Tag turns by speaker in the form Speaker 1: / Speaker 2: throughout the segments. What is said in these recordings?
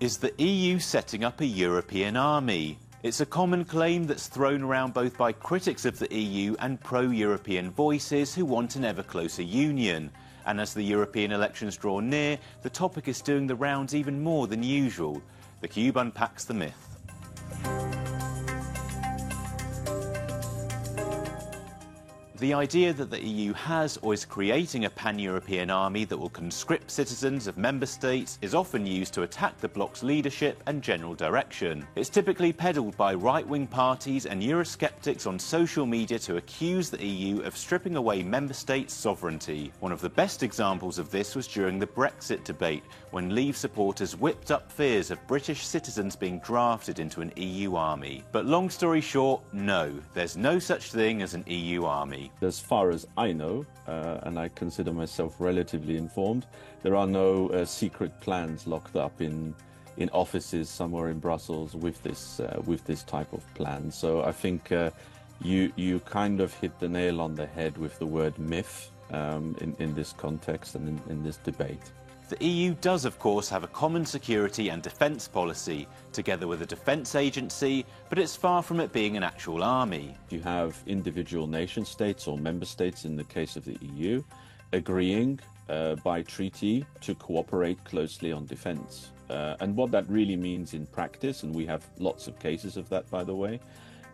Speaker 1: Is the EU setting up a European army? It's a common claim that's thrown around both by critics of the EU and pro-European voices who want an ever closer union. And as the European elections draw near, the topic is doing the rounds even more than usual. theCUBE unpacks the myth. The idea that the EU has or is creating a pan-European army that will conscript citizens of member states is often used to attack the bloc's leadership and general direction. It's typically peddled by right-wing parties and Eurosceptics on social media to accuse the EU of stripping away member states' sovereignty. One of the best examples of this was during the Brexit debate, when Leave supporters whipped up fears of British citizens being drafted into an EU army. But long story short, no, there's no such thing as an EU army.
Speaker 2: As far as I know, and I consider myself relatively informed, there are no secret plans locked up in offices somewhere in Brussels with this type of plan. So I think you kind of hit the nail on the head with the word myth in this context and in this debate.
Speaker 1: The EU does, of course, have a common security and defence policy, together with a defence agency, but it's far from it being an actual army.
Speaker 2: You have individual nation states or member states, in the case of the EU, agreeing by treaty to cooperate closely on defence. And what that really means in practice, and we have lots of cases of that, by the way,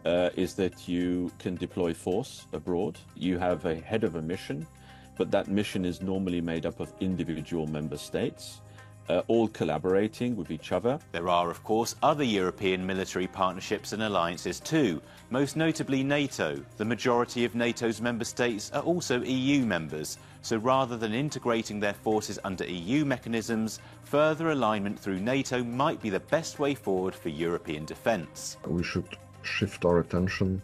Speaker 2: is that you can deploy force abroad. You have a head of a mission, but that mission is normally made up of individual member states, all collaborating with each other.
Speaker 1: There are, of course, other European military partnerships and alliances too, most notably NATO. The majority of NATO's member states are also EU members, so rather than integrating their forces under EU mechanisms, further alignment through NATO might be the best way forward for European defence.
Speaker 3: We should shift our attention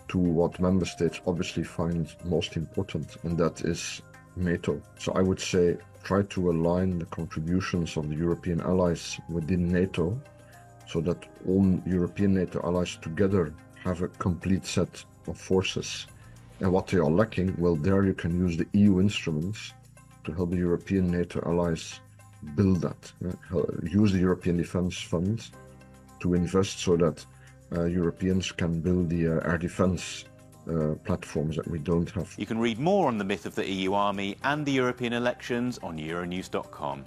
Speaker 3: to what member states obviously find most important, and that is NATO. So I would say try to align the contributions of the European allies within NATO so that all European NATO allies together have a complete set of forces. And what they are lacking, well, there you can use the EU instruments to help the European NATO allies build that. Use the European Defence Fund to invest so that Europeans can build the air defence platforms that we don't have.
Speaker 1: You can read more on the myth of the EU army and the European elections on Euronews.com.